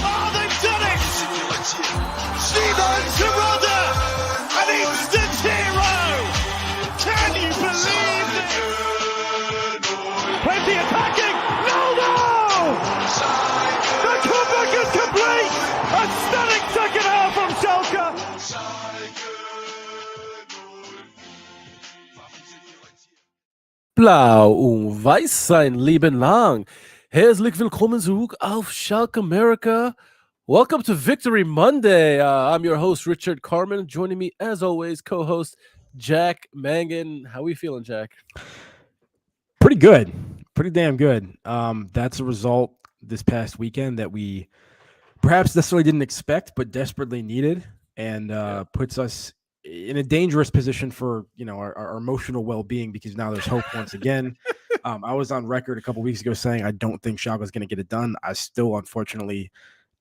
Oh, they've done it! Steven Gerrard, an instant hero! Can you believe it? Plenty attacking! No! The comeback is complete! A stunning second half from Schalke! Blau und weiß sein Leben lang. Herzlich willkommen zurück auf Schalke America. Welcome to Victory Monday. I'm your host, Richard Carmen. Joining me, as always, co-host Jack Mangan. How are we feeling, Jack? Pretty good. Pretty damn good. That's a result this past weekend that we perhaps necessarily didn't expect, but desperately needed, and puts us in a dangerous position for, our emotional well-being, because now there's hope once again. I was on record a couple weeks ago saying I don't think Schalke is going to get it done. I still, unfortunately,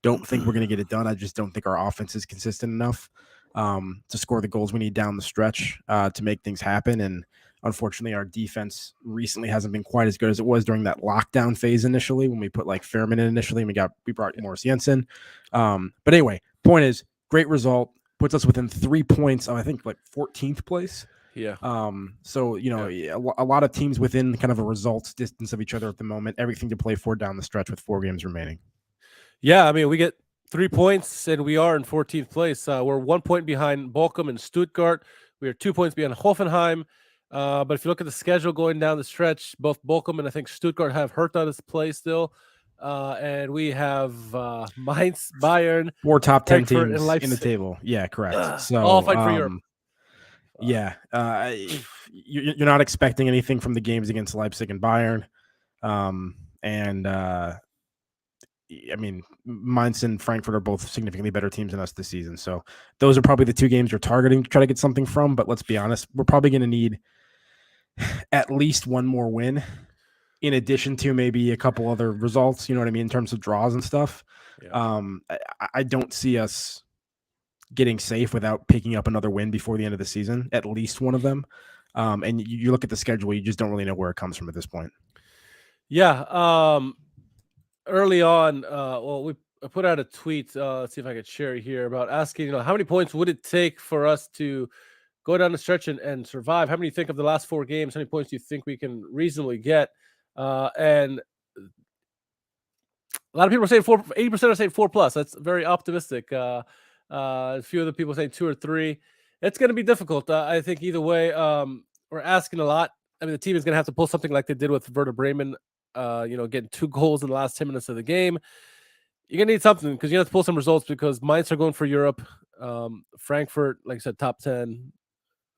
don't think we're going to get it done. I just don't think our offense is consistent enough to score the goals we need down the stretch to make things happen. And unfortunately, our defense recently hasn't been quite as good as it was during that lockdown phase initially, when we put like Fairman in initially, and we brought Morris Jensen. But anyway, point is, great result. Puts us within 3 points of, I think, like 14th place. Yeah. So, a lot of teams within kind of a results distance of each other at the moment. Everything to play for down the stretch with 4 games remaining. Yeah, I mean, we get 3 points, and we are in 14th place. We're 1 point behind Bochum and Stuttgart. We are 2 points behind Hoffenheim. But if you look at the schedule going down the stretch, both Bochum and I think Stuttgart have Hertha to play still. And we have Mainz, Bayern, 4 top 10 Frankfurt, teams in the table. Yeah, correct. So all fight for Europe. Yeah, you're not expecting anything from the games against Leipzig and Bayern, I mean, Mainz and Frankfurt are both significantly better teams than us this season. So those are probably the 2 games you're targeting to try to get something from. But let's be honest, we're probably going to need at least 1 more win, in addition to maybe a couple other results, you know what I mean, in terms of draws and stuff. Yeah. I don't see us getting safe without picking up another win before the end of the season, at least one of them. And you look at the schedule, you just don't really know where it comes from at this point. Yeah. Early on, I put out a tweet, let's see if I could share it here, about asking, how many points would it take for us to go down the stretch and survive? How many do you think of the last 4 games? How many points do you think we can reasonably get? And a lot of people are saying 80% are saying 4+. That's very optimistic. A few other people saying 2 or 3. It's going to be difficult. I think either way, we're asking a lot. I mean, the team is going to have to pull something like they did with Werder Bremen, getting 2 goals in the last 10 minutes of the game. You're going to need something, because you have to pull some results, because Mainz are going for Europe. Frankfurt, like I said, top 10.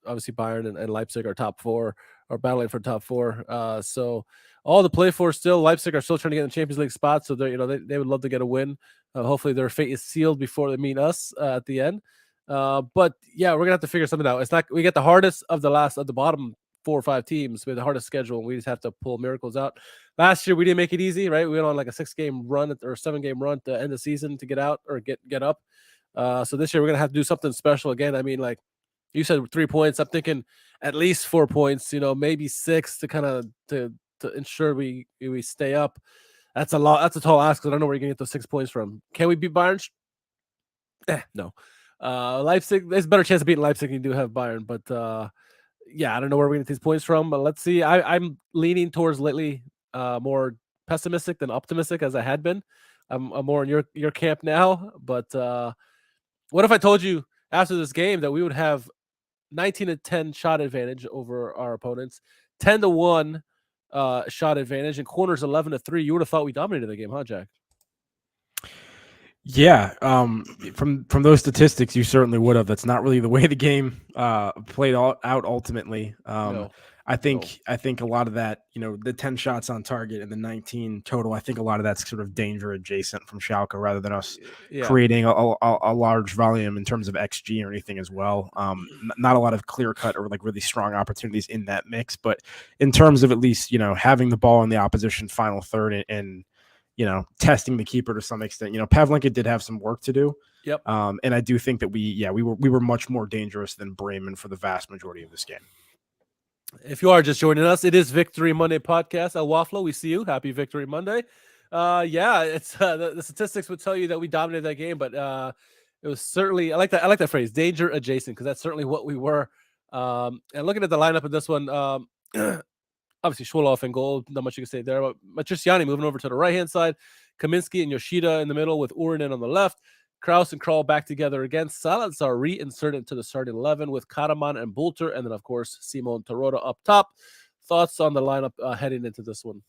Obviously, Bayern and Leipzig are top 4, or battling for top 4. So all to play for still. Leipzig are still trying to get in the Champions League spot, so they would love to get a win. Hopefully, their fate is sealed before they meet us at the end. But yeah, we're gonna have to figure something out. It's not we get the hardest of the bottom 4 or 5 teams with the hardest schedule, and we just have to pull miracles out. Last year we didn't make it easy, right? We went on like a 6-game run or 7-game run to end the season to get out or get up. So this year we're gonna have to do something special again. I mean, like you said, 3 points. I'm thinking at least 4 points. Maybe 6 to kind of to ensure we stay up. That's a lot. That's a tall ask, because I don't know where you're gonna get those 6 points from. Can we beat Bayern? No. Leipzig. There's a better chance of beating Leipzig than you do have Bayern, but yeah, I don't know where we're gonna get these points from. But let's see. I'm leaning towards lately more pessimistic than optimistic, as I had been. I'm more in your camp now. But what if I told you after this game that we would have 19-10 shot advantage over our opponents, 10-1 shot advantage, and corners 11-3? You would have thought we dominated the game, huh, Jack? Yeah, from those statistics, you certainly would have. That's not really the way the game played out ultimately. No. I think a lot of that, the 10 shots on target and the 19 total, I think a lot of that's sort of danger adjacent from Schalke, rather than us creating a large volume in terms of XG or anything as well. Not a lot of clear cut or like really strong opportunities in that mix, but in terms of at least, having the ball in the opposition final third and testing the keeper to some extent. Pavlenka did have some work to do. Yep. And I do think that we were much more dangerous than Bremen for the vast majority of this game. If you are just joining us, it is Victory Monday podcast at Wafflo. We see you. Happy Victory Monday. It's the statistics would tell you that we dominated that game, but it was certainly I like that phrase, danger adjacent, because that's certainly what we were. And looking at the lineup of this one, obviously Schwoloff and goal, not much you can say there. But Matriciani moving over to the right hand side, Kaminsky and Yoshida in the middle with Urinen on the left. Kraus and Krall back together again. Salazar reinserted into the starting 11 with Karaman and Bulter, and then of course Simon Tarota up top. Thoughts on the lineup heading into this one?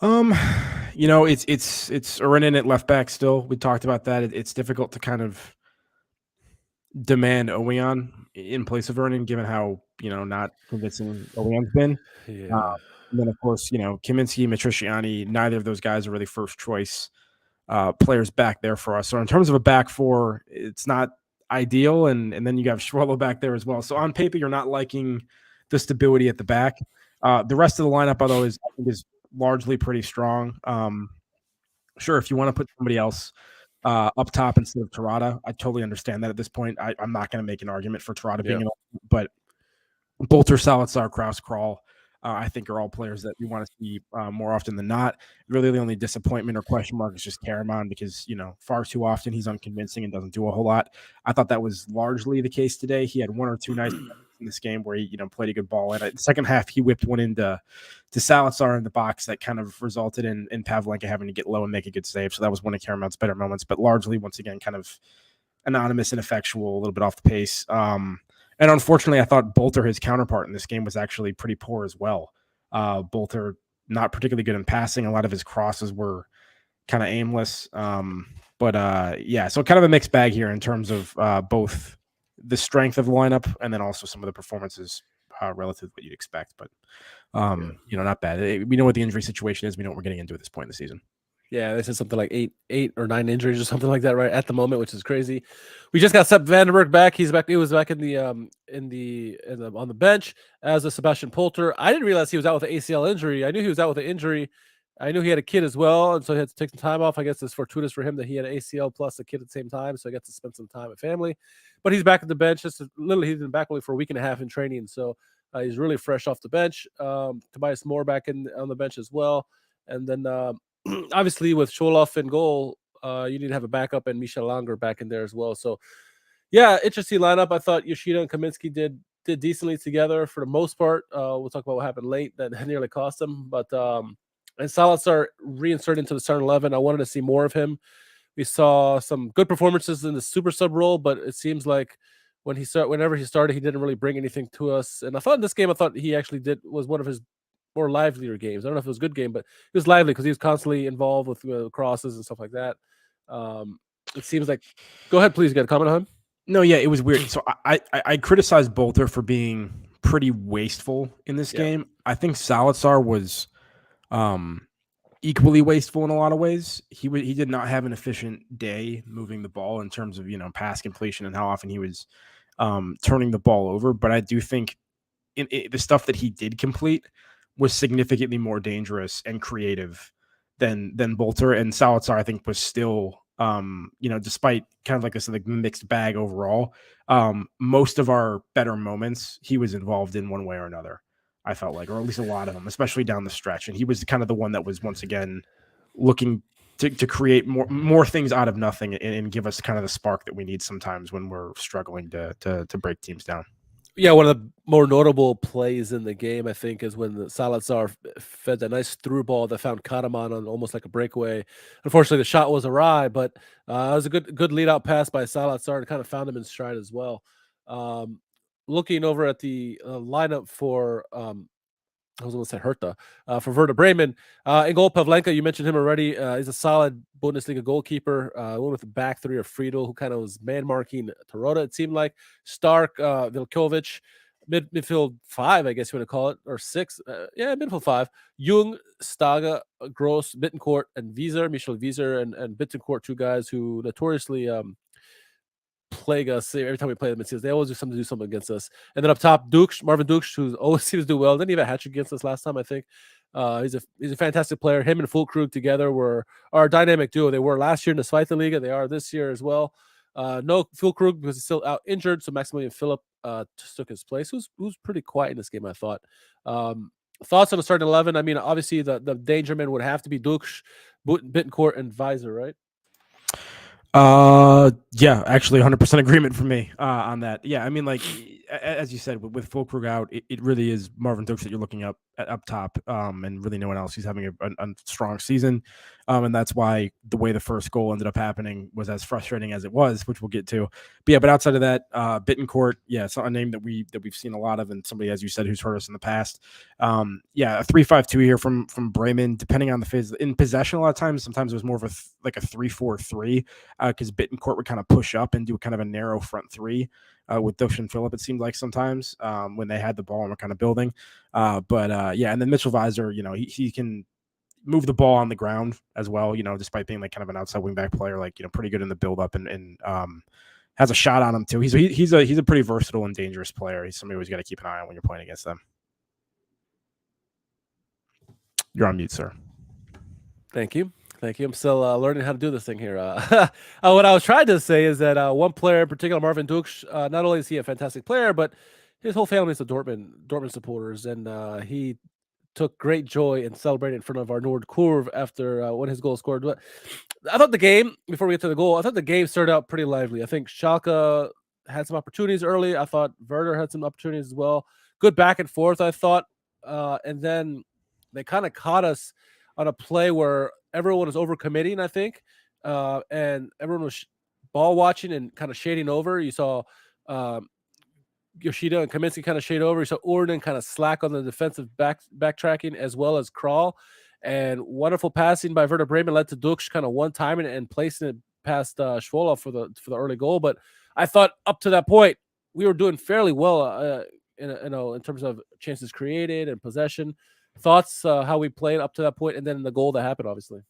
It's Urinen at left back still. We talked about that. It's difficult to kind of demand Oweon in place of Urinen, given how not convincing Oweon's been. Yeah. And then of course Kaminsky, Matriciani, neither of those guys are really first choice players back there for us. So in terms of a back four, it's not ideal. And then you have Schwolo back there as well. So on paper, you're not liking the stability at the back. The rest of the lineup, although, is largely pretty strong. Sure, if you want to put somebody else up top instead of Terada, I totally understand that at this point. I'm not going to make an argument for Terada being but Bolter, Salazar, Kraus, Krall, I think are all players that we want to see more often than not. Really, the only disappointment or question mark is just Karaman, because far too often he's unconvincing and doesn't do a whole lot. I thought that was largely the case today. He had one or two nice in this game where he played a good ball, and the second half he whipped one into Salazar in the box that kind of resulted in Pavlenka having to get low and make a good save. So that was one of Karaman's better moments, but largely once again kind of anonymous, ineffectual, a little bit off the pace. And unfortunately, I thought Bolter, his counterpart in this game, was actually pretty poor as well. Bolter, not particularly good in passing. A lot of his crosses were kind of aimless. So kind of a mixed bag here in terms of both the strength of the lineup and then also some of the performances relative to what you'd expect. But, not bad. We know what the injury situation is. We know what we're getting into at this point in the season. Yeah, this is something like eight or 9 injuries or something like that right at the moment, which is crazy. We just got Sepp Vandenberg back. He's back. He was back on the bench as a Sebastian Polter. I didn't realize he was out with an ACL injury. I knew he was out with an injury. I knew he had a kid as well, and so he had to take some time off. I guess it's fortuitous for him that he had an ACL plus a kid at the same time, so I got to spend some time with family. But he's back at the bench. He's been back only for a week and a half in training, so he's really fresh off the bench. Tobias Moore back on the bench as well, and then. Obviously, with Schwoloff in goal, you need to have a backup, and Michel Langer back in there as well. So, yeah, interesting lineup. I thought Yoshida and Kaminsky did decently together for the most part. We'll talk about what happened late that nearly cost them. But and Salazar reinserted into the starting 11. I wanted to see more of him. We saw some good performances in the super sub role, but it seems like whenever he started, he didn't really bring anything to us. And I thought in this game, he actually was one of his more livelier games. I don't know if it was a good game, but it was lively because he was constantly involved with crosses and stuff like that. It seems like. Go ahead, please. You got a comment on him? No, yeah, it was weird. So I criticized Bolter for being pretty wasteful in this game. I think Salazar was equally wasteful in a lot of ways. He did not have an efficient day moving the ball in terms of pass completion and how often he was turning the ball over. But I do think the stuff that he did complete was significantly more dangerous and creative than Bolter. And Salazar, I think, was still, despite kind of like this like mixed bag overall, most of our better moments he was involved in one way or another, I felt like, or at least a lot of them, especially down the stretch. And he was kind of the one that was once again looking to create more things out of nothing and give us kind of the spark that we need sometimes when we're struggling to break teams down. Yeah, one of the more notable plays in the game, I think, is when the Salazar fed that nice through ball that found Karaman on almost like a breakaway. Unfortunately, the shot was awry, but it was a good lead out pass by Salazar and kind of found him in stride as well. Looking over at the lineup for I was going to say Hertha for Werder Bremen. In goal, Pavlenka, you mentioned him already. He's a solid Bundesliga goalkeeper. One with the back three of Friedel, who kind of was man-marking Tarota, it seemed like. Stark, Vilkovic, midfield 5, I guess you want to call it, or 6. Midfield 5. Jung, Staga, Gross, Bittencourt, and Wieser, Michel Wieser, and Bittencourt, 2 guys who notoriously plague us every time we play them. It seems they always do something against us. And then up top, Marvin Dukes, who always seems to do well. Didn't even have a hat-trick against us last time, I think. He's a fantastic player. Him and Füllkrug together were our dynamic duo. They were last year in the Zweite Liga. They are this year as well. No Füllkrug because he's still out injured. So Maximilian Philipp just took his place. Who's pretty quiet in this game, I thought. Thoughts on the starting 11? I mean, obviously the danger men would have to be Dux, Bittencourt, and Weiser, right? Yeah, actually 100% agreement for me on that. Yeah, I mean, like, as you said, with Fulkrug out, it really is Marvin Dux that you're looking up top, and really no one else. He's having a strong season, and that's why the way the first goal ended up happening was as frustrating as it was, which we'll get to. But yeah, but outside of that, Bittencourt, yeah, it's a name that we've seen a lot of, and somebody, as you said, who's hurt us in the past. Yeah, a 3-5-2 here from Bremen, depending on the phase in possession. A lot of times, sometimes it was more of a 3-4-3. Because Bittencourt would kind of push up and do kind of a narrow front three with Dush and Phillip, it seemed like sometimes when they had the ball and were kind of building. Yeah, and then Mitchell Weiser, he can move the ball on the ground as well, despite being like kind of an outside wingback player, like, pretty good in the build-up and has a shot on him too. He's a pretty versatile and dangerous player. He's somebody who's got to keep an eye on when you're playing against them. You're on mute, sir. Thank you. I'm still learning how to do this thing here. What I was trying to say is that one player in particular, Marvin Dux, not only is he a fantastic player, but his whole family is the Dortmund supporters, and he took great joy in celebrating in front of our Nord Kurve after when his goal scored. But I thought the game, before we get to the goal, I thought the game started out pretty lively. I think Schalke had some opportunities early. I thought Werder had some opportunities as well. Good back and forth, I thought. And then they kind of caught us on a play where everyone was overcommitting, I think, and everyone was ball watching and kind of shading over. You saw Yoshida and Kaminsky kind of shade over. You saw Orden kind of slack on the defensive backtracking as well as Kral. And wonderful passing by Werder Bremen led to Dux kind of one time and placing it past Schwola for the early goal. But I thought up to that point we were doing fairly well in terms of chances created and possession. Thoughts how we played up to that point, and then the goal that happened, obviously.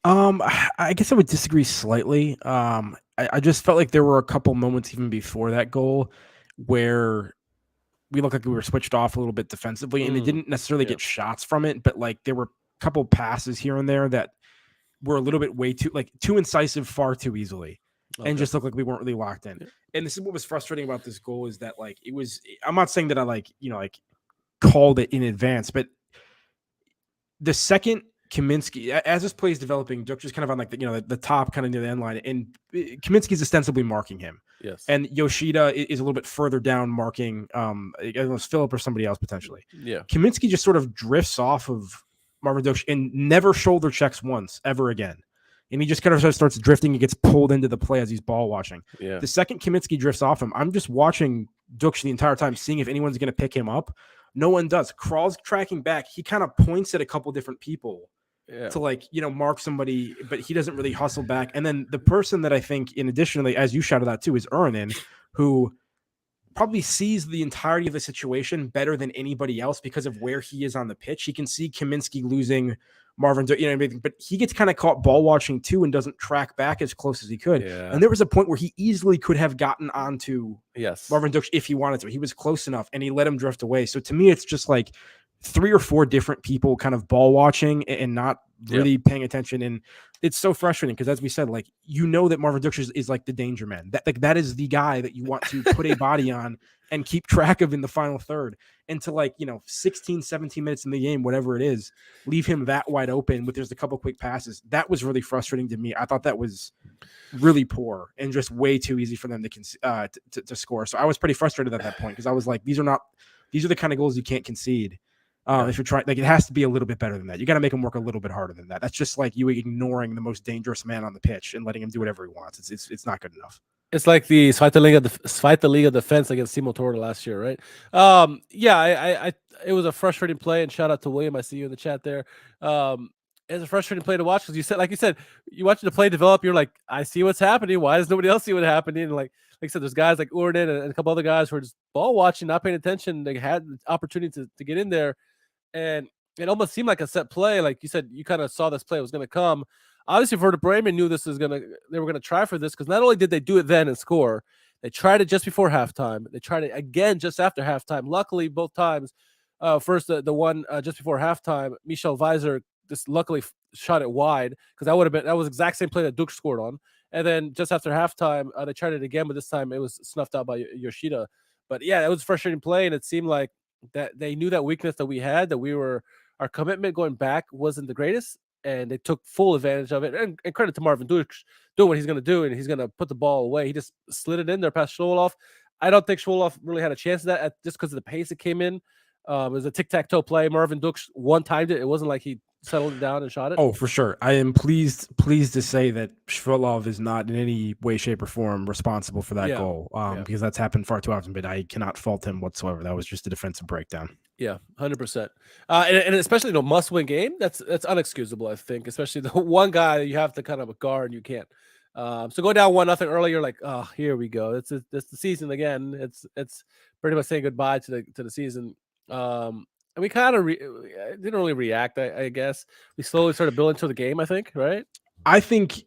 I guess I would disagree slightly. I just felt like there were a couple moments even before that goal where we looked like we were switched off a little bit defensively, and they didn't necessarily get shots from it, but like there were a couple passes here and there that were a little bit too incisive far too easily. Okay. And just looked like we weren't really locked in. Yeah. And this is what was frustrating about this goal is that I'm not saying that I called it in advance, but the second Kaminsky, as this play is developing, Dux is kind of on the top kind of near the end line, and Kaminsky's ostensibly marking him. Yes. And Yoshida is a little bit further down marking it was Phillip or somebody else potentially. Yeah. Kaminsky just sort of drifts off of Marvin Dux and never shoulder checks once ever again. And he just kind of starts drifting and gets pulled into the play as he's ball watching. Yeah. The second Kaminsky drifts off him, I'm just watching Dux the entire time, seeing if anyone's going to pick him up. No one does. Kral's tracking back. He kind of points at a couple different people to mark somebody, but he doesn't really hustle back. And then the person that I think, in additionally, as you shouted out too, is Uranen, who probably sees the entirety of the situation better than anybody else because of where he is on the pitch. He can see Kaminsky losing Marvin, but he gets kind of caught ball watching too and doesn't track back as close as he could. Yeah. And there was a point where he easily could have gotten onto Marvin Dux if he wanted to. He was close enough and he let him drift away. So to me, it's just like 3 or 4 different people kind of ball watching and not really paying attention. And it's so frustrating because, as we said, that Marvin Dux is like the danger man. That is the guy that you want to put a body on and keep track of in the final third. And to 16, 17 minutes in the game, whatever it is, leave him that wide open with just a couple quick passes. That was really frustrating to me. I thought that was really poor and just way too easy for them to score. So I was pretty frustrated at that point because I was like, these are the kind of goals you can't concede. If you're trying, it has to be a little bit better than that. You got to make him work a little bit harder than that. That's just like you ignoring the most dangerous man on the pitch and letting him do whatever he wants. It's not good enough. It's like the Zweite Liga defense against Simo Torda last year, right? It was a frustrating play, and shout out to William. I see you in the chat there. It's a frustrating play to watch because you said, you watch the play develop. You're like, I see what's happening. Why does nobody else see what's happening? And like I said, there's guys like Orden and a couple other guys who are just ball watching, not paying attention. They had the opportunity to get in there, and it almost seemed like a set play. Like you said, you kind of saw this play was going to come. Obviously, Werder Bremen knew they were going to try for this because not only did they do it then and score, they tried it just before halftime. They tried it again just after halftime. Luckily, both times, first the one just before halftime, Michel Weiser just luckily shot it wide because that was the exact same play that Dux scored on. And then just after halftime, they tried it again, but this time it was snuffed out by Yoshida. But yeah, it was frustrating play, and it seemed like that they knew that weakness that we had, that our commitment going back wasn't the greatest, and they took full advantage of it. And credit to Marvin Duke doing what he's going to do, and he's going to put the ball away. He just slid it in there past Schwoloff. I don't think Schwoloff really had a chance of that just because of the pace it came in. It was a tic-tac-toe play. Marvin Duke one-timed it. It wasn't like he settled it down and shot it. Oh, for sure. I am pleased to say that Schwoloff is not in any way, shape, or form responsible for that goal, because that's happened far too often, but I cannot fault him whatsoever. That was just a defensive breakdown. Yeah, 100%. And especially in a must-win game, that's unexcusable, I think, especially the one guy that you have to kind of guard and you can't. So go down 1-0 early, you're like, oh, here we go. It's the season again. It's pretty much saying goodbye to the season. And we kind of didn't really react, I guess. We slowly started building to the game, I think, right? I think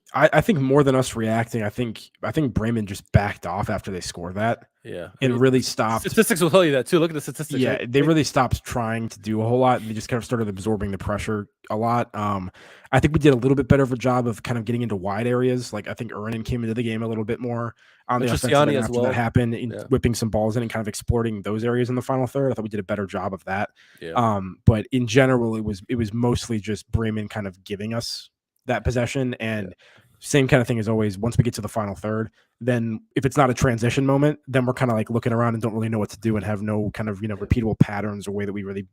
more than us reacting, I think Bremen just backed off after they scored that. Yeah. And really stopped. Statistics will tell you that too. Look at the statistics. Yeah, right? they really stopped trying to do a whole lot, and they just kind of started absorbing the pressure a lot. I think we did a little bit better of a job of kind of getting into wide areas. Like I think Uranen came into the game a little bit more on the offensive end after that happened, whipping some balls in and kind of exploiting those areas in the final third. I thought we did a better job of that. Yeah. But in general, it was mostly just Bremen kind of giving us that possession, and same kind of thing as always. Once we get to the final third, then if it's not a transition moment, then we're kind of like looking around and don't really know what to do and have no kind of repeatable patterns or way that we really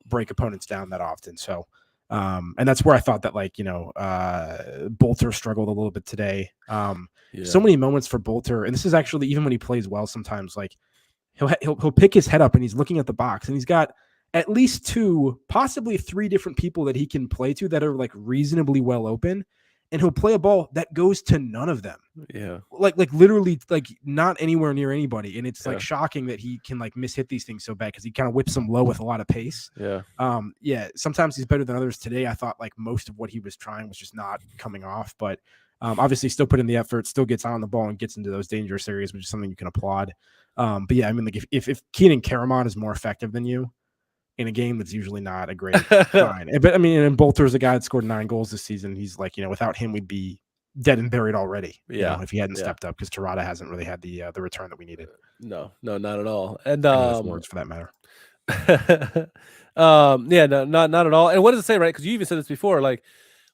break opponents down that often. So and that's where I thought that Bolter struggled a little bit today. So many moments for Bolter, and this is actually even when he plays well, sometimes like he'll pick his head up and he's looking at the box, and he's got at least 2, possibly 3 different people that he can play to that are like reasonably well open, and he'll play a ball that goes to none of them. Yeah. Like literally like not anywhere near anybody. And it's like shocking that he can like mishit these things so bad, because he kind of whips them low with a lot of pace. Yeah. Sometimes he's better than others. Today I thought like most of what he was trying was just not coming off, but obviously still put in the effort, still gets on the ball and gets into those dangerous areas, which is something you can applaud. But yeah, I mean, like if Keenan Karaman is more effective than you in a game, that's usually not a great sign. But I mean, and Bolter's a guy that scored 9 goals this season. He's like, without him, we'd be dead and buried already. If he hadn't stepped up, because Terada hasn't really had the return that we needed. No, not at all. And words for that matter. Not at all. And what does it say, right? Because you even said this before, like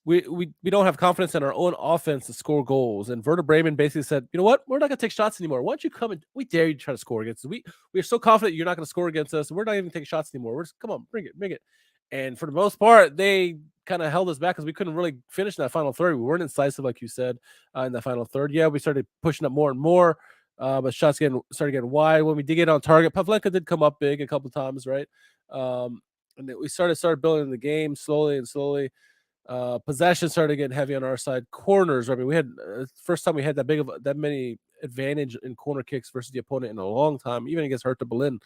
we don't have confidence in our own offense to score goals. And Werder Bremen basically said, you know what? We're not going to take shots anymore. Why don't you come and we dare you to try to score against us. We are so confident you're not going to score against us. We're not even taking shots anymore. We're just, come on, bring it. And for the most part, they kind of held us back because we couldn't really finish in that final third. We weren't incisive, like you said, in that final third. Yeah, we started pushing up more and more, but shots started getting wide. When we did get on target, Pavlenka did come up big a couple of times, right? And we started building the game slowly. Possession started getting heavy on our side. Corners, I mean, we had first time we had that many advantage in corner kicks versus the opponent in a long time. Even against Hertha Berlin,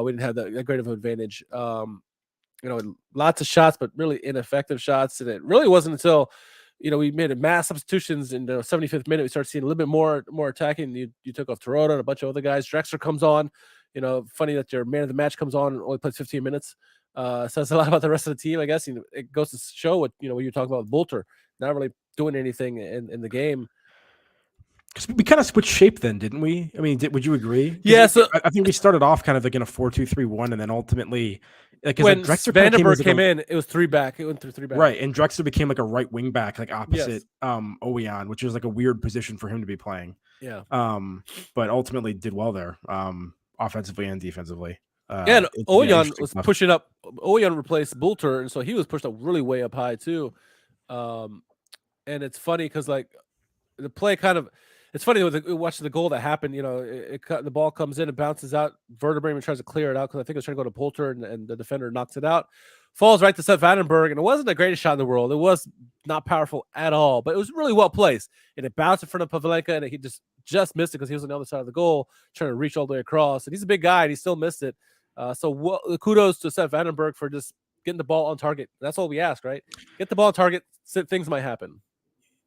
we didn't have that great of an advantage. Lots of shots, but really ineffective shots. And it really wasn't until we made mass substitutions in the 75th minute we started seeing a little bit more attacking. You took off Terada and a bunch of other guys. Drexler comes on. Funny that your man of the match comes on and only plays 15 minutes. Says a lot about the rest of the team, I guess. It goes to show what you talk about with Bolter not really doing anything in the game. Because we kind of switched shape then, didn't we? I mean, would you agree? Yeah. So I think we started off kind of like in a 4-2-3-1, and then ultimately, when Vandenberg came in, it was 3 back. It went through 3 back. Right, and Drexler became like a right wing back, like opposite Oweon, which is like a weird position for him to be playing. Yeah. But ultimately did well there, offensively and defensively. And Oweon was pushing up. Oweon replaced Bolter, and so he was pushed up really way up high too. And it's funny because like the play kind of. It's funny watching the goal that happened. The ball comes in and bounces out. Werder Bremen tries to clear it out because I think it was trying to go to Polter, and the defender knocks it out. Falls right to Seth Vandenberg, and it wasn't the greatest shot in the world. It was not powerful at all, but it was really well placed. And it bounced in front of Pavlenka, and he just missed it because he was on the other side of the goal, trying to reach all the way across. And he's a big guy, and he still missed it. So kudos to Seth Vandenberg for just getting the ball on target. That's all we ask, right? Get the ball on target. Things might happen.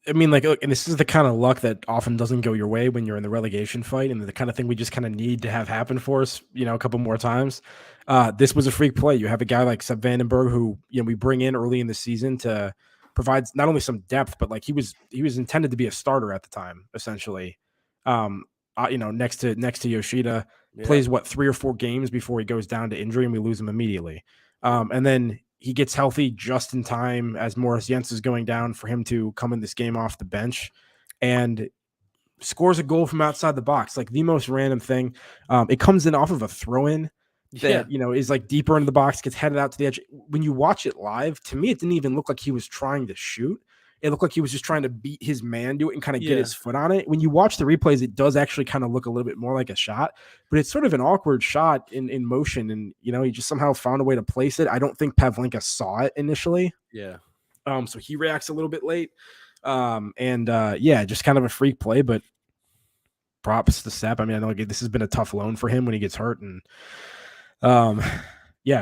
I mean, like, and this is the kind of luck that often doesn't go your way when you're in the relegation fight, and the kind of thing we just kind of need to have happen for us, a couple more times. This was a freak play. You have a guy like Seb Vandenberg who, we bring in early in the season to provide not only some depth, but like he was intended to be a starter at the time, essentially. Next to Yoshida, plays 3 or 4 games before he goes down to injury and we lose him immediately. And then he gets healthy just in time as Morris Jens is going down for him to come in this game off the bench and scores a goal from outside the box, like the most random thing. It comes in off of a throw-in that, is like deeper into the box, gets headed out to the edge. When you watch it live, to me, it didn't even look like he was trying to shoot. It looked like he was just trying to beat his man, do it, and kind of get his foot on it. When you watch the replays, it does actually kind of look a little bit more like a shot, but it's sort of an awkward shot in motion. And, he just somehow found a way to place it. I don't think Pavlenka saw it initially. Yeah. So he reacts a little bit late. Just kind of a freak play, but props to Sepp. I mean, I know this has been a tough loan for him when he gets hurt, and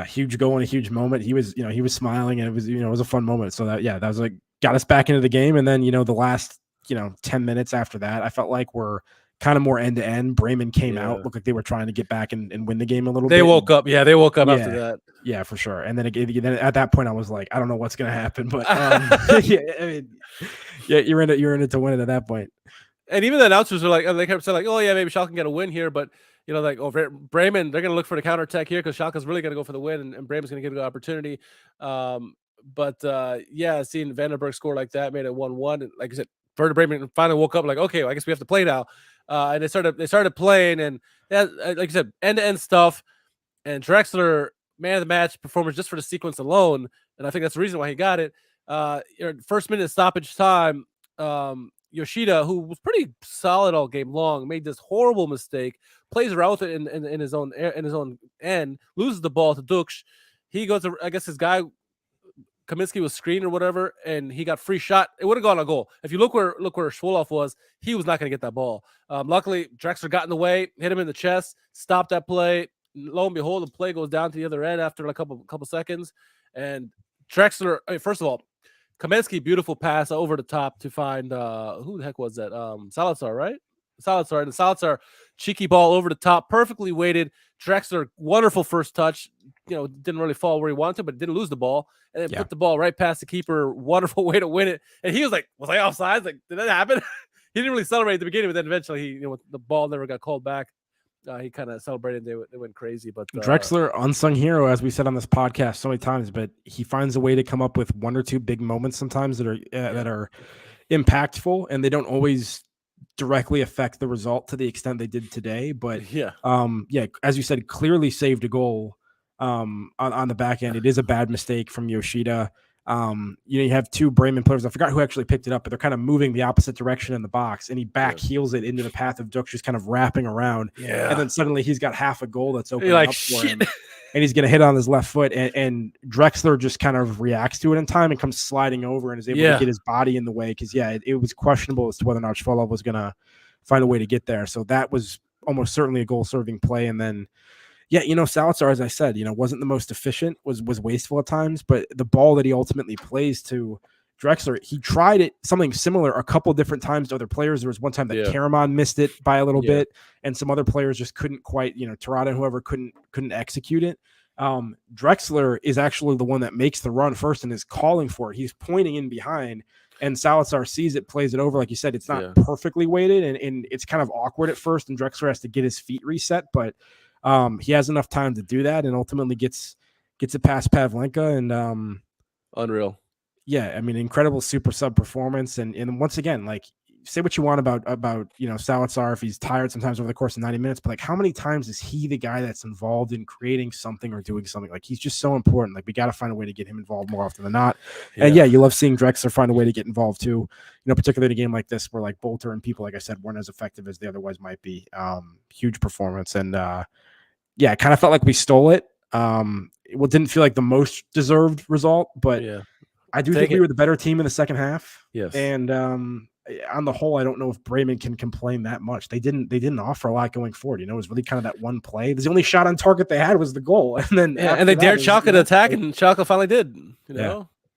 huge goal and a huge moment. He was smiling, and it was a fun moment. So that was like got us back into the game. And then, the last, 10 minutes after that, I felt like we're kind of more end to end. Bremen came out, looked like they were trying to get back and win the game a little bit. They woke up after that. Yeah, for sure. And then then at that point I was like, I don't know what's going to happen, but you're in it to win it at that point. And even the announcers are like, they kept saying like, oh yeah, maybe Schalke can get a win here, but Bremen, they're going to look for the counterattack here because Schalke's really going to go for the win, and Bremen's going to get an opportunity. Seeing Vandenberg score like that made it 1-1. And like I said, Werder Bremen finally woke up like, okay, well, I guess we have to play now. And they started playing, and like I said, end-to-end stuff. And Drexler, man of the match performance just for the sequence alone, and I think that's the reason why he got it. First minute stoppage time, Yoshida, who was pretty solid all game long, made this horrible mistake, plays around with it in his own end, loses the ball to Dux. He goes to, I guess his guy Kaminsky was screened or whatever, and he got free shot. It would have gone a goal. If you look where Schwoloff was, he was not going to get that ball. Luckily, Drexler got in the way, hit him in the chest, stopped that play. Lo and behold, the play goes down to the other end after a couple seconds. And Drexler, first of all, Kaminsky, beautiful pass over the top to find who the heck was that? Salazar, right? Salazar, cheeky ball over the top, perfectly weighted. Drexler, wonderful first touch. Didn't really fall where he wanted, but didn't lose the ball, and then put the ball right past the keeper. Wonderful way to win it. And he was like, "Was I offside? Like, did that happen?" He didn't really celebrate at the beginning, but then eventually the ball never got called back. He kind of celebrated. They went crazy, but Drexler, unsung hero, as we said on this podcast so many times, but he finds a way to come up with one or two big moments sometimes that are impactful, and they don't always directly affect the result to the extent they did today. But as you said, clearly saved a goal on the back end. It is a bad mistake from Yoshida. You have two Bremen players. I forgot who actually picked it up, but they're kind of moving the opposite direction in the box, and he back heels it into the path of Dux, just kind of wrapping around. Yeah. And then suddenly he's got half a goal that's open up for him, and he's going to hit on his left foot. And Drexler just kind of reacts to it in time and comes sliding over and is able to get his body in the way. Cause it was questionable as to whether or not Schwolow was going to find a way to get there. So that was almost certainly a goal serving play. And then, Salazar, as I said, wasn't the most efficient, was wasteful at times, but the ball that he ultimately plays to Drexler, he tried it something similar a couple different times to other players. There was one time that Karaman missed it by a little bit, and some other players just couldn't quite, Terada and whoever couldn't execute it. Drexler is actually the one that makes the run first and is calling for it. He's pointing in behind, and Salazar sees it, plays it over. Like you said, it's not perfectly weighted, and it's kind of awkward at first, and Drexler has to get his feet reset, but he has enough time to do that, and ultimately gets it past Pavlenka, and unreal. Yeah, I mean, incredible super sub performance, and once again, like, say what you want about Salazar if he's tired sometimes over the course of 90 minutes, but like, how many times is he the guy that's involved in creating something or doing something? Like, he's just so important. Like, we got to find a way to get him involved more often than not. And you love seeing Drexler find a way to get involved too. Particularly in a game like this where like Bolter and people, like I said, weren't as effective as they otherwise might be. Huge performance, and it kind of felt like we stole it. It didn't feel like the most deserved result, but I do think we were the better team in the second half. Yes. And on the whole, I don't know if Bremen can complain that much. They didn't offer a lot going forward. It was really kind of that one play. The only shot on target they had was the goal. And then and they dared Schalke to attack, and Schalke finally did.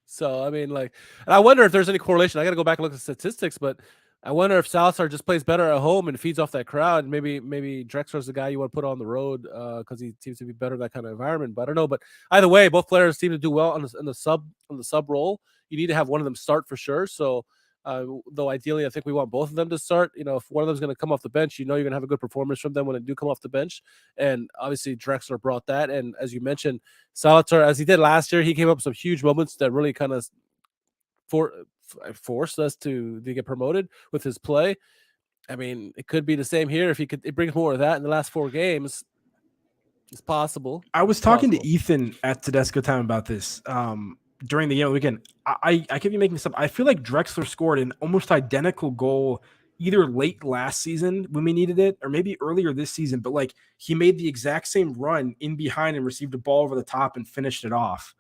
So I mean, like, and I wonder if there's any correlation. I got to go back and look at the statistics, but I wonder if Salazar just plays better at home and feeds off that crowd. Maybe Drexler's the guy you want to put on the road because he seems to be better in that kind of environment. But I don't know. But either way, both players seem to do well on the sub role. You need to have one of them start for sure. So Though ideally, I think we want both of them to start. If one of them's going to come off the bench, you're going to have a good performance from them when they do come off the bench. And obviously, Drexler brought that. And as you mentioned, Salazar, as he did last year, he came up with some huge moments that really kind of forced us to get promoted with his play. I mean, it could be the same here if it brings more of that in the last 4 games. It's possible. I was talking to Ethan at Tedesco Time about this during the weekend. I could be making this up. I feel like Drexler scored an almost identical goal either late last season when we needed it or maybe earlier this season, but like he made the exact same run in behind and received a ball over the top and finished it off.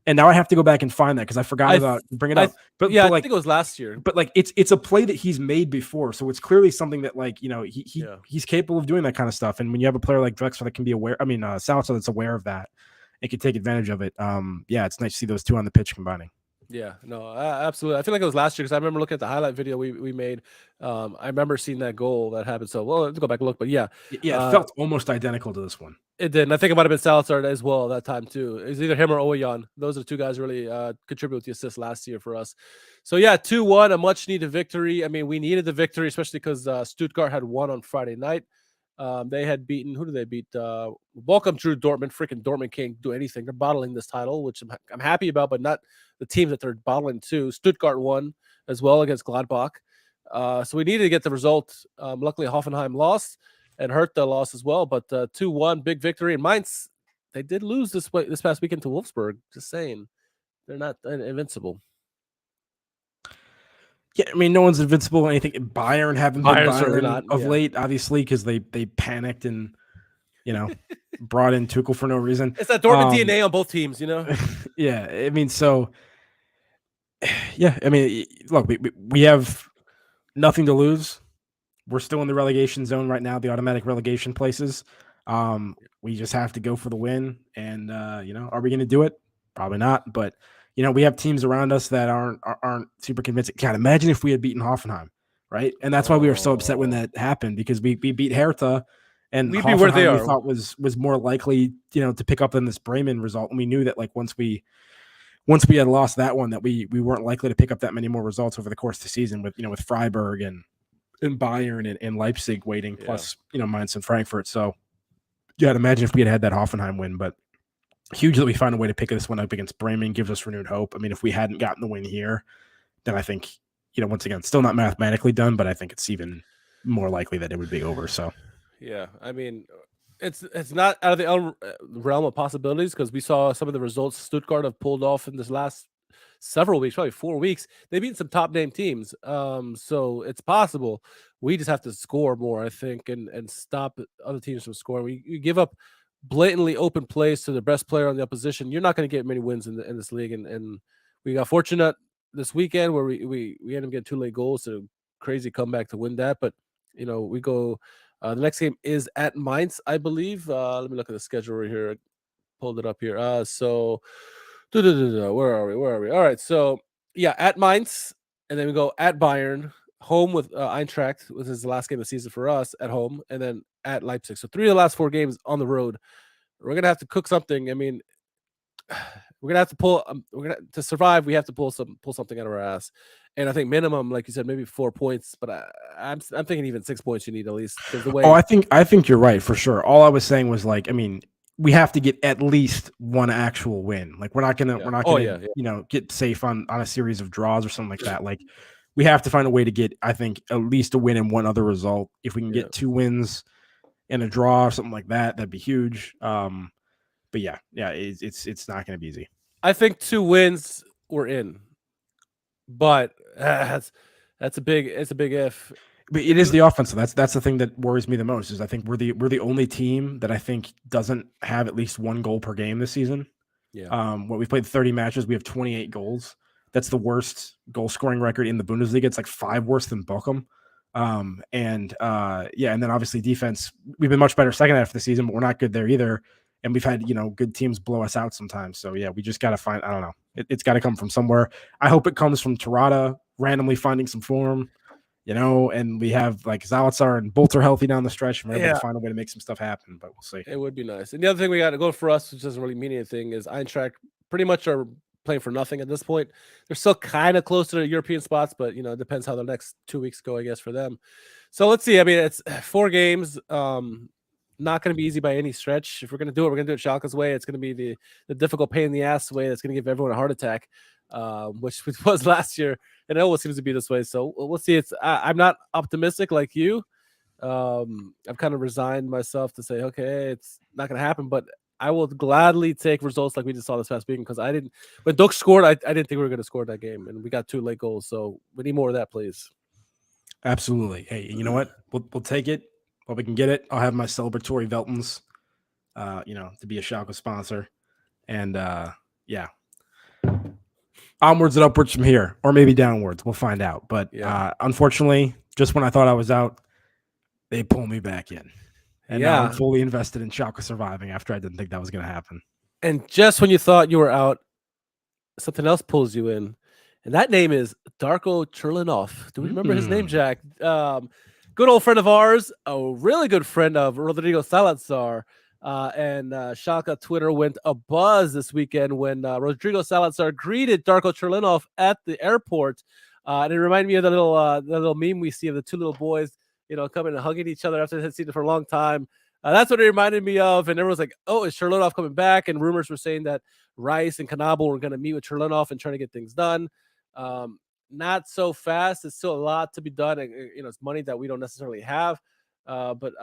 And now I have to go back and find that because I forgot about bring it up. But I think it was last year. But like it's a play that he's made before, so it's clearly something that like he's capable of doing that kind of stuff. And when you have a player like Drexler that can be aware, Salazar that's aware of that and can take advantage of it. It's nice to see those two on the pitch combining. Yeah, no, absolutely. I feel like it was last year because I remember looking at the highlight video we made. I remember seeing that goal that happened. So, let's go back and look. But yeah, it felt almost identical to this one. It did. And I think it might have been Salazar as well at that time too. It was either him or Oyan. Those are the two guys who really contributed with the assist last year for us. So yeah, 2-1, a much needed victory. I mean, we needed the victory, especially because Stuttgart had won on Friday night. They had beaten, who did they beat? Welcome drew Dortmund. Freaking Dortmund can't do anything. They're bottling this title, which I'm happy about, but not the teams that they're bottling to. Stuttgart won as well against Gladbach. So we needed to get the result. Luckily, Hoffenheim lost and Hertha lost as well, but 2-1, big victory. And Mainz, they did lose this past weekend to Wolfsburg. Just saying, they're not invincible. Yeah, I mean, no one's invincible. Anything Bayern haven't been Bayern of late, obviously, because they panicked and brought in Tuchel for no reason. It's that Dortmund DNA on both teams, Yeah, I mean, so yeah, I mean, look, we have nothing to lose. We're still in the relegation zone right now, the automatic relegation places. We just have to go for the win, and are we going to do it? Probably not, but. We have teams around us that aren't super convincing. God, imagine if we had beaten Hoffenheim, right? And that's why we were so upset when that happened, because we beat Hertha, and we'd be where they are. We thought was more likely, to pick up than this Bremen result. And we knew that like once we had lost that one, that we weren't likely to pick up that many more results over the course of the season with with Freiburg and Bayern and Leipzig waiting, plus Mainz and Frankfurt. So yeah, I'd imagine if we had that Hoffenheim win, but. Huge that we find a way to pick this one up against Bremen, gives us renewed hope. I mean, if we hadn't gotten the win here, then I think, once again, still not mathematically done, but I think it's even more likely that it would be over. So, yeah, I mean, it's not out of the realm of possibilities because we saw some of the results Stuttgart have pulled off in this last several weeks, probably 4 weeks. They beat some top name teams, so it's possible. We just have to score more, I think, and stop other teams from scoring. We give up blatantly open plays to the best player on the opposition. You're not going to get many wins in this league, and we got fortunate this weekend where we ended up getting 2 late goals, so crazy comeback to win that. But we go. The next game is at Mainz, I believe. Let me look at the schedule right here. I pulled it up here. So where are we? All right, so yeah, at Mainz, and then we go at Bayern, home with Eintracht, which is the last game of the season for us at home, and then at Leipzig. So 3 of the last 4 games on the road. We're gonna have to cook something. I mean, we're gonna have to pull. To survive. We have to pull something out of our ass. And I think minimum, like you said, maybe 4 points. But I'm thinking even 6 points you need at least. The way. Oh, I think you're right for sure. All I was saying was like, I mean, we have to get at least one actual win. Like we're not gonna get safe on a series of draws or something like that. Like we have to find a way to get, I think, at least a win and one other result. If we can get 2 wins and a draw or something like that, that'd be huge. But yeah, it's not going to be easy. I think 2 wins we're in, but that's a big if. But it is the offense. So that's the thing that worries me the most. Is I think we're the only team that I think doesn't have at least 1 goal per game this season. Yeah. When we've played 30 matches, we have 28 goals. That's the worst goal scoring record in the Bundesliga. It's like 5 worse than Bochum. And then obviously defense, we've been much better second half of the season, but we're not good there either. And we've had, good teams blow us out sometimes. So yeah, we just got to find, I don't know. It's got to come from somewhere. I hope it comes from Tirada randomly finding some form, and we have like Zalazar and Bolter healthy down the stretch. And we're able to find a way to make some stuff happen, but we'll see. It would be nice. And the other thing we got to go for us, which doesn't really mean anything, is Eintracht pretty much are playing for nothing at this point. They're still kind of close to the European spots, but it depends how the next 2 weeks go, I guess, for them. So let's see. I mean, it's 4 games. Not going to be easy by any stretch. If we're going to do it, we're going to do it Schalke's way. It's going to be the difficult pain in the ass way that's going to give everyone a heart attack, which was last year, and it always seems to be this way. So we'll see. I'm not optimistic like you. I've kind of resigned myself to say, okay, it's not going to happen, but I will gladly take results like we just saw this past weekend, because when Duck scored, I didn't think we were going to score that game, and we got 2 late goals. So we need more of that, please. Absolutely. Hey, you know what? We'll take it while we can get it. I'll have my celebratory Veltons, to be a Schalke sponsor. And yeah, onwards and upwards from here, or maybe downwards. We'll find out. But unfortunately, just when I thought I was out, they pull me back in. And now I'm fully invested in Schalke surviving after I didn't think that was going to happen. And just when you thought you were out, something else pulls you in. And that name is Darko Churlinov. Do we remember his name, Jack? Good old friend of ours, a really good friend of Rodrigo Salazar. And Schalke Twitter went abuzz this weekend when Rodrigo Salazar greeted Darko Churlinov at the airport. And it reminded me of the little meme we see of the 2 little boys, coming and hugging each other after they've seen it for a long time. That's what it reminded me of. And everyone's like, oh, is Churlinov coming back? And rumors were saying that Reis and Knabel were going to meet with Churlinov and trying to get things done. Not so fast. It's still a lot to be done. It's money that we don't necessarily have. But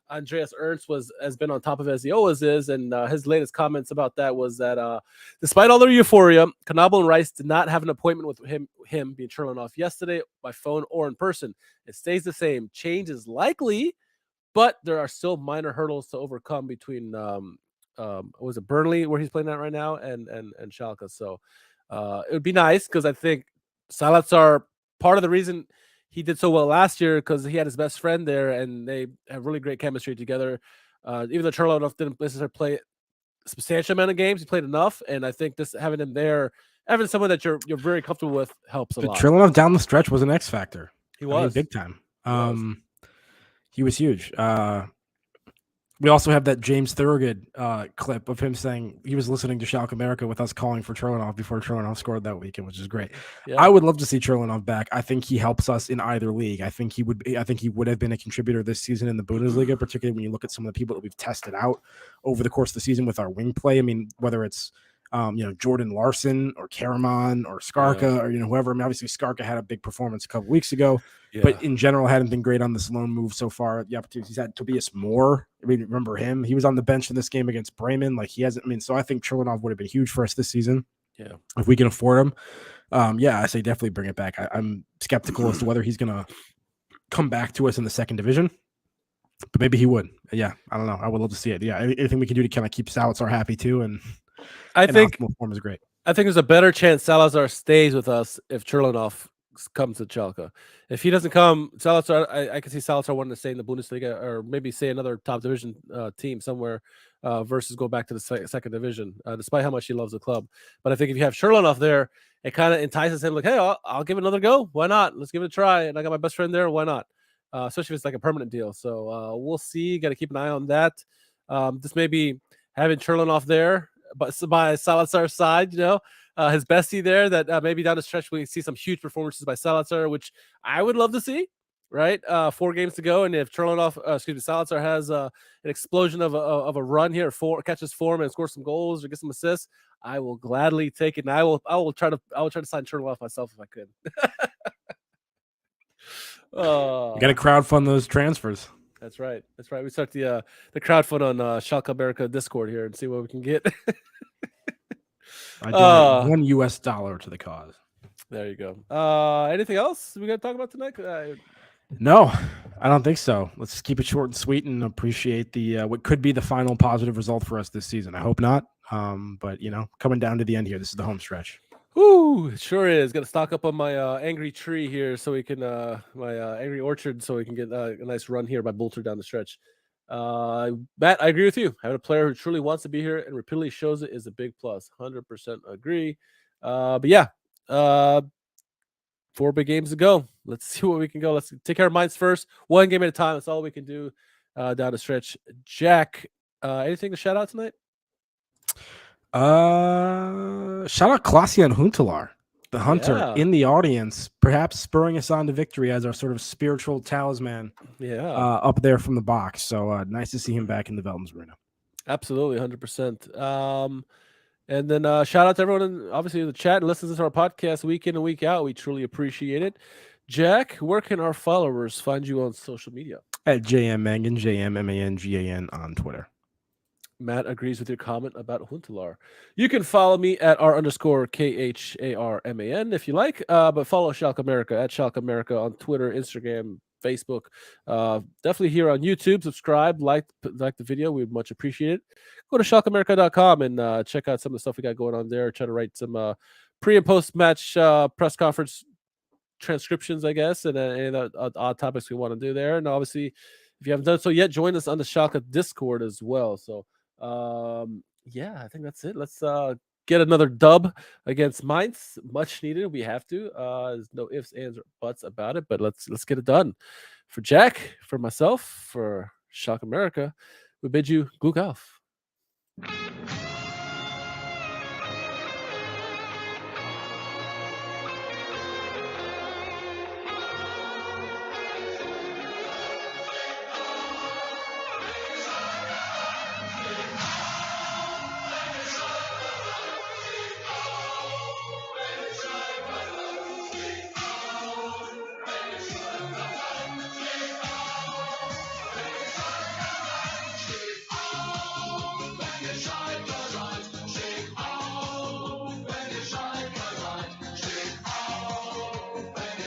Andreas Ernst has been on top of it, as he always is. And his latest comments about that was that despite all their euphoria, Knabel and Reis did not have an appointment with him being Churlinov yesterday by phone or in person. It stays the same. Change is likely, but there are still minor hurdles to overcome between was it Burnley, where he's playing at right now, and Schalke. So it would be nice, because I think Salazar, part of the reason he did so well last year, because he had his best friend there, and they have really great chemistry together. Even though Churlinov didn't necessarily play a substantial amount of games, he played enough, and I think this having him there, having someone that you're very comfortable with, helps a lot. Churlinov down the stretch was an X factor. He was big time. He was huge. We also have that James Thurgood clip of him saying he was listening to Schalke America with us calling for Churlinov before Churlinov scored that weekend, which is great. Yeah. I would love to see Churlinov back. I think he helps us in either league. I think he would have been a contributor this season in the Bundesliga, particularly when you look at some of the people that we've tested out over the course of the season with our wing play. I mean, whether it's Jordan Larson or Karaman or Skarka or whoever. I mean, obviously Skarka had a big performance a couple weeks ago, but in general hadn't been great on this loan move so far. The opportunities he's had. Tobias Moore, I mean, remember him? He was on the bench in this game against Bremen. Like he hasn't. I mean, so I think Churlinov would have been huge for us this season. Yeah, if we can afford him. I say definitely bring it back. I'm skeptical as to whether he's going to come back to us in the second division. But maybe he would. Yeah, I don't know. I would love to see it. Yeah, anything we can do to kind of keep Salazar happy too, and I think form is great. I think there's a better chance Salazar stays with us if Churlinov comes to Schalke. If he doesn't come, Salazar, I can see Salazar wanting to stay in the Bundesliga or maybe say another top division team somewhere versus go back to the second division, despite how much he loves the club. But I think if you have Churlinov there, it kind of entices him like, hey, I'll give it another go. Why not? Let's give it a try. And I got my best friend there. Why not? Especially if it's like a permanent deal. So we'll see. Got to keep an eye on that. This may be having Churlinov there, but by Salazar's side, his bestie there, that maybe down the stretch we see some huge performances by Salazar, which I would love to see, right? 4 games to go. And if Salazar has an explosion of a run here, catches form and scores some goals or get some assists, I will gladly take it. And I will try to sign Churlinov myself if I could. You got to crowdfund those transfers. That's right. We start the crowdfund on Schalke America Discord here and see what we can get. I donate $1 to the cause. There you go. Anything else we got to talk about tonight? No, I don't think so. Let's keep it short and sweet and appreciate the what could be the final positive result for us this season. I hope not. But coming down to the end here, this is the home stretch. Ooh, it sure is. Got to stock up on my angry tree here so we can my angry orchard so we can get a nice run here by Bolter down the stretch. Matt, I agree with you. Having a player who truly wants to be here and repeatedly shows it is a big plus. 100% agree. But yeah, 4 big games to go. Let's see what we can go. Let's take care of minds first. 1 game at a time. That's all we can do down the stretch. Jack, anything to shout out tonight? Shout out Klaasian Huntelaar, the hunter Yeah. in the audience, perhaps spurring us on to victory as our sort of spiritual talisman up there from the box. So nice to see him back in the Veltman's arena. Absolutely, 100%. And then shout out to everyone obviously in the chat and listens to our podcast week in and week out. We truly appreciate it. Jack, where can our followers find you on social media? At JM Mangan, JMMANGAN on Twitter. Matt agrees with your comment about Huntelaar. You can follow me at R_KHARMAN if you like, but follow Schalke America at Schalke America on Twitter, Instagram, Facebook. Definitely here on YouTube. Subscribe, like the video. We'd much appreciate it. Go to schalkeamerica.com and check out some of the stuff we got going on there. Try to write some pre and post match press conference transcriptions, I guess, and any odd topics we want to do there. And obviously, if you haven't done so yet, join us on the Schalke Discord as well. So yeah, I think that's it. Let's get another dub against Mainz. Much needed. We have to. There's no ifs, ands, or buts about it, but let's get it done. For Jack, for myself, for Schalke America, we bid you Glück auf.